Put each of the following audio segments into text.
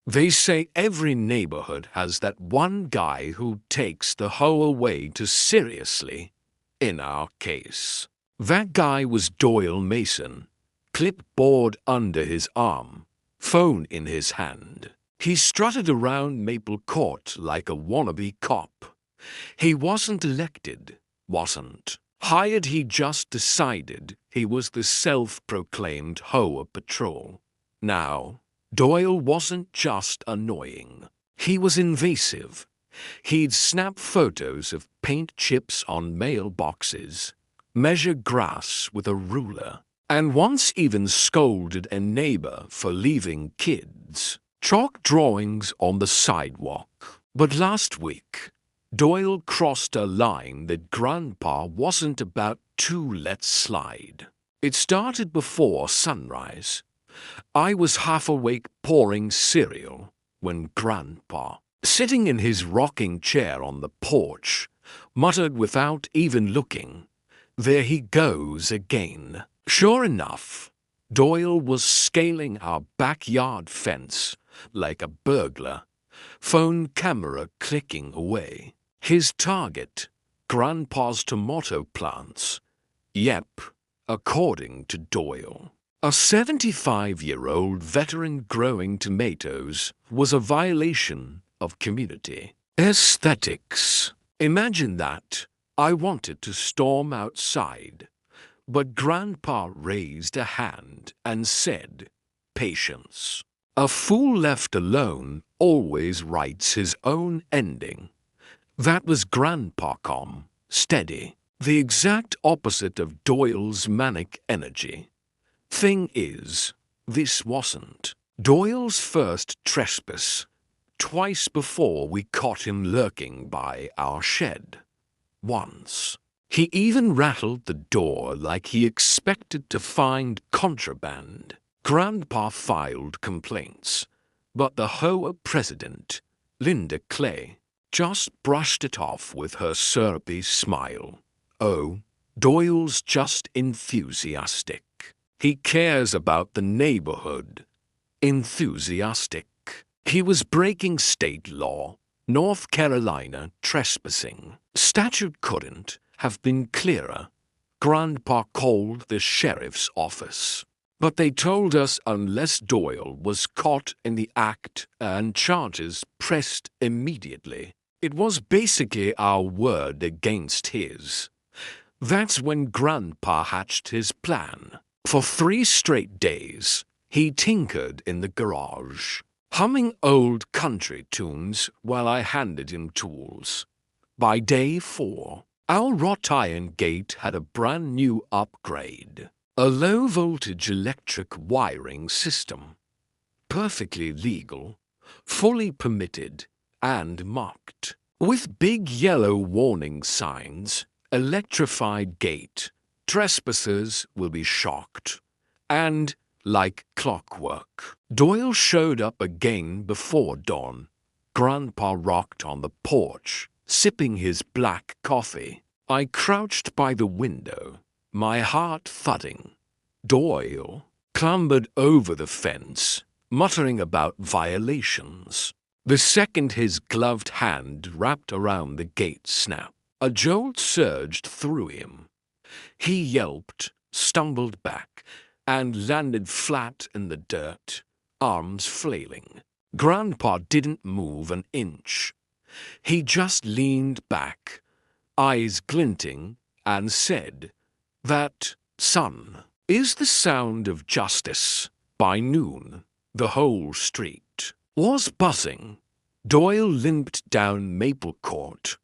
They say every neighborhood has that one guy who takes the HOA way too seriously. In our case, that guy was Doyle Mason, clipboard under his arm, phone in his hand. He strutted around Maple Court like a wannabe cop. He wasn't elected, wasn't hired, he just decided he was the self-proclaimed HOA patrol. Now, Doyle wasn't just annoying. He was invasive. He'd snap photos of paint chips on mailboxes, measure grass with a ruler, and once even scolded a neighbor for leaving kids' chalk drawings on the sidewalk. But last week, Doyle crossed a line that Grandpa wasn't about to let slide. It started before sunrise. I was half awake pouring cereal when Grandpa, sitting in his rocking chair on the porch, muttered without even looking, "There he goes again." Sure enough, Doyle was scaling our backyard fence like a burglar, phone camera clicking away. His target, Grandpa's tomato plants. Yep, according to Doyle. A 75-year-old veteran growing tomatoes was a violation of community aesthetics. Imagine that. I wanted to storm outside, but Grandpa raised a hand and said, "Patience. A fool left alone always writes his own ending." That was Grandpa calm, steady, the exact opposite of Doyle's manic energy. Thing is, this wasn't Doyle's first trespass. Twice before we caught him lurking by our shed. Once, he even rattled the door like he expected to find contraband. Grandpa filed complaints, but the HOA president, Linda Clay, just brushed it off with her syrupy smile. Oh, Doyle's just enthusiastic. He cares about the neighborhood. Enthusiastic. He was breaking state law, North Carolina trespassing. Statute couldn't have been clearer. Grandpa called the sheriff's office. But they told us unless Doyle was caught in the act and charges pressed immediately, it was basically our word against his. That's when Grandpa hatched his plan. For 3 straight days, he tinkered in the garage, humming old country tunes while I handed him tools. By day 4, our wrought iron gate had a brand new upgrade. A low-voltage electric wiring system. Perfectly legal, fully permitted, and marked. With big yellow warning signs, electrified gate, trespassers will be shocked. And, like clockwork, Doyle showed up again before dawn. Grandpa rocked on the porch, sipping his black coffee. I crouched by the window, my heart thudding. Doyle clambered over the fence, muttering about violations. The second his gloved hand wrapped around the gate snap, a jolt surged through him. He yelped, stumbled back, and landed flat in the dirt, arms flailing. Grandpa didn't move an inch. He just leaned back, eyes glinting, and said, "That, son, is the sound of justice." By noon, the whole street was buzzing. Doyle limped down Maple Court,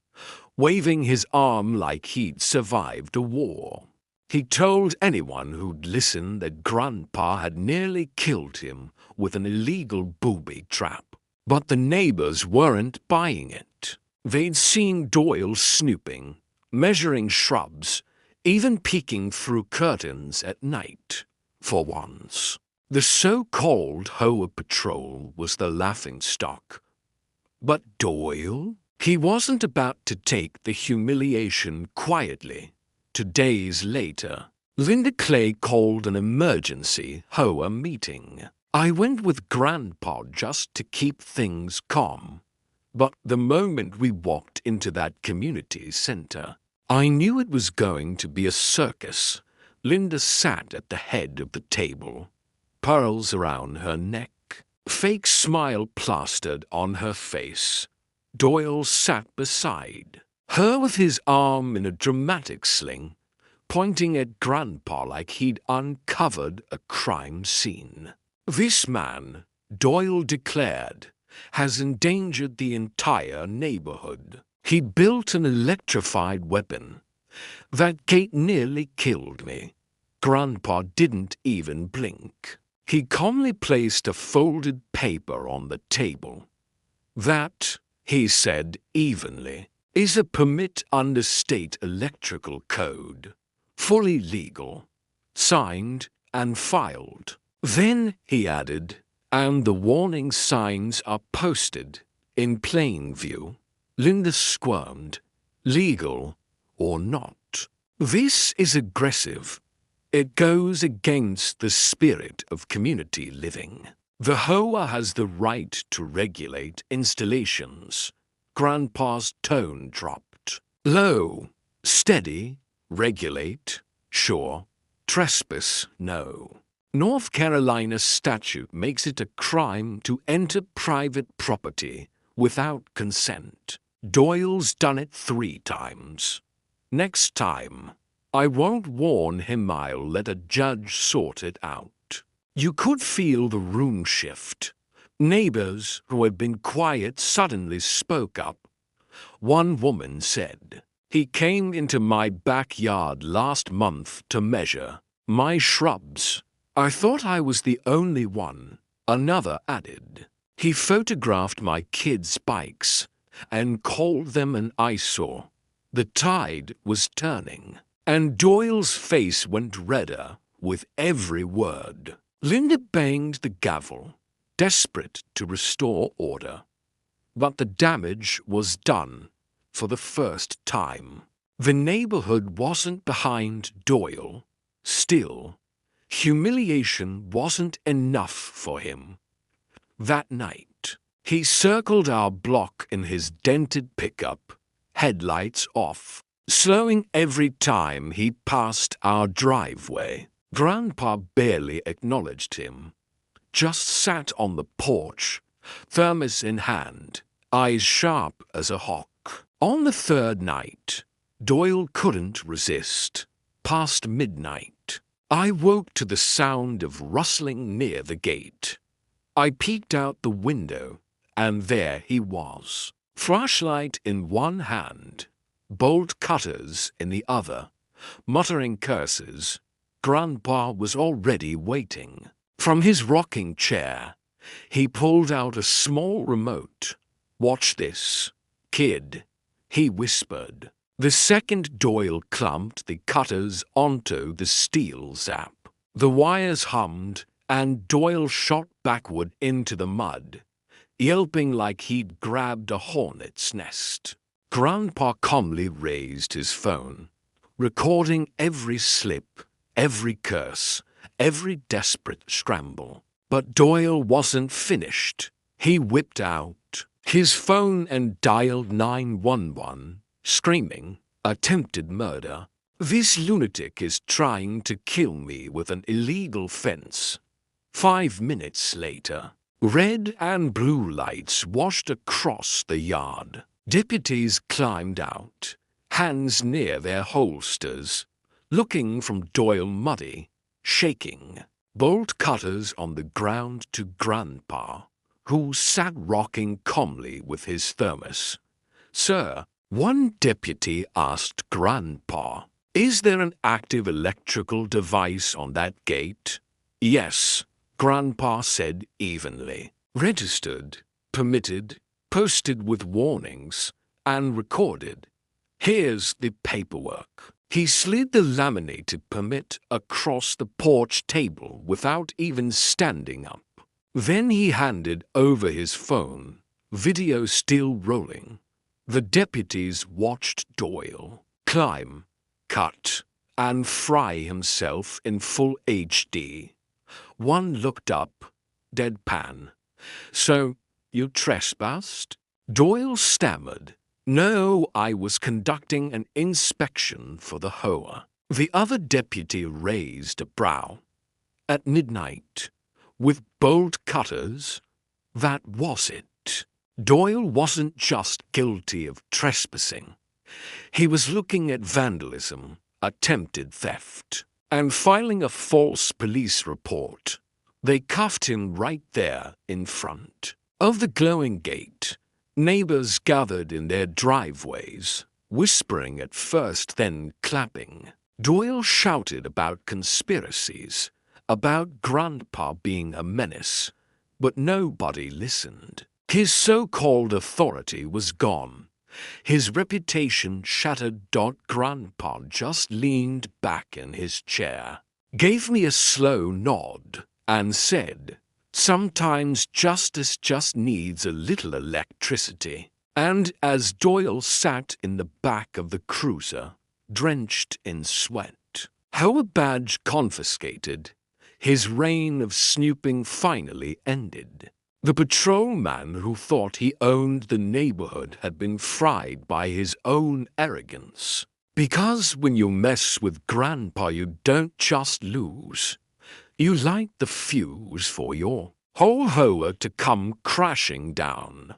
waving his arm like he'd survived a war. He told anyone who'd listen that Grandpa had nearly killed him with an illegal booby trap. But the neighbors weren't buying it. They'd seen Doyle snooping, measuring shrubs, even peeking through curtains at night. For once, the so-called HOA patrol was the laughingstock. But Doyle? He wasn't about to take the humiliation quietly. 2 days later, Linda Clay called an emergency HOA meeting. I went with Grandpa just to keep things calm. But the moment we walked into that community center, I knew it was going to be a circus. Linda sat at the head of the table, pearls around her neck, fake smile plastered on her face. Doyle sat beside her with his arm in a dramatic sling, pointing at Grandpa like he'd uncovered a crime scene. This man, Doyle declared, has endangered the entire neighborhood. He built an electrified weapon. That gate nearly killed me. Grandpa didn't even blink. He calmly placed a folded paper on the table. That, he said evenly, is a permit under state electrical code. Fully legal. Signed and filed. Then, he added, and the warning signs are posted in plain view. Linda squirmed. Legal or not. This is aggressive. It goes against the spirit of community living. The HOA has the right to regulate installations. Grandpa's tone dropped. Low, steady, regulate, sure. Trespass, no. North Carolina statute makes it a crime to enter private property without consent. Doyle's done it 3 times. Next time, I won't warn him, I'll let a judge sort it out. You could feel the room shift. Neighbors who had been quiet suddenly spoke up. One woman said, "He came into my backyard last month to measure my shrubs. I thought I was the only one." Another added, "He photographed my kids' bikes and called them an eyesore." The tide was turning, and Doyle's face went redder with every word. Linda banged the gavel, desperate to restore order. But the damage was done for the first time. The neighborhood wasn't behind Doyle. Still, humiliation wasn't enough for him. That night, he circled our block in his dented pickup, headlights off, slowing every time he passed our driveway. Grandpa barely acknowledged him, just sat on the porch, thermos in hand, eyes sharp as a hawk. On the 3rd night, Doyle couldn't resist. Past midnight, I woke to the sound of rustling near the gate. I peeked out the window, and there he was, flashlight in one hand, bolt cutters in the other, muttering curses. Grandpa was already waiting. From his rocking chair, he pulled out a small remote. "Watch this, kid," he whispered. The second Doyle clamped the cutters onto the steel zap. The wires hummed, and Doyle shot backward into the mud, yelping like he'd grabbed a hornet's nest. Grandpa calmly raised his phone, recording every slip, every curse, every desperate scramble. But Doyle wasn't finished. He whipped out his phone and dialed 911, screaming, "Attempted murder. This lunatic is trying to kill me with an illegal fence." 5 minutes later, red and blue lights washed across the yard. Deputies climbed out, hands near their holsters, looking from Doyle muddy, shaking, bolt cutters on the ground to Grandpa, who sat rocking calmly with his thermos. "Sir," one deputy asked Grandpa, "is there an active electrical device on that gate?" "Yes," Grandpa said evenly. "Registered, permitted, posted with warnings, and recorded. Here's the paperwork." He slid the laminated permit across the porch table without even standing up. Then he handed over his phone, video still rolling. The deputies watched Doyle climb, cut, and fry himself in full HD. One looked up, deadpan. "So, you trespassed?" Doyle stammered. "No, I was conducting an inspection for the HOA." The other deputy raised a brow. "At midnight, with bolt cutters? That was it." Doyle wasn't just guilty of trespassing. He was looking at vandalism, attempted theft, and filing a false police report. They cuffed him right there in front of the glowing gate. Neighbors gathered in their driveways, whispering at first, then clapping. Doyle shouted about conspiracies, about Grandpa being a menace, but nobody listened. His so-called authority was gone. His reputation shattered. Grandpa just leaned back in his chair, gave me a slow nod, and said, "Sometimes justice just needs a little electricity." And as Doyle sat in the back of the cruiser, drenched in sweat, HOA badge confiscated, his reign of snooping finally ended. The patrolman who thought he owned the neighborhood had been fried by his own arrogance. Because when you mess with Grandpa, you don't just lose. You light the fuse for your whole HOA to come crashing down.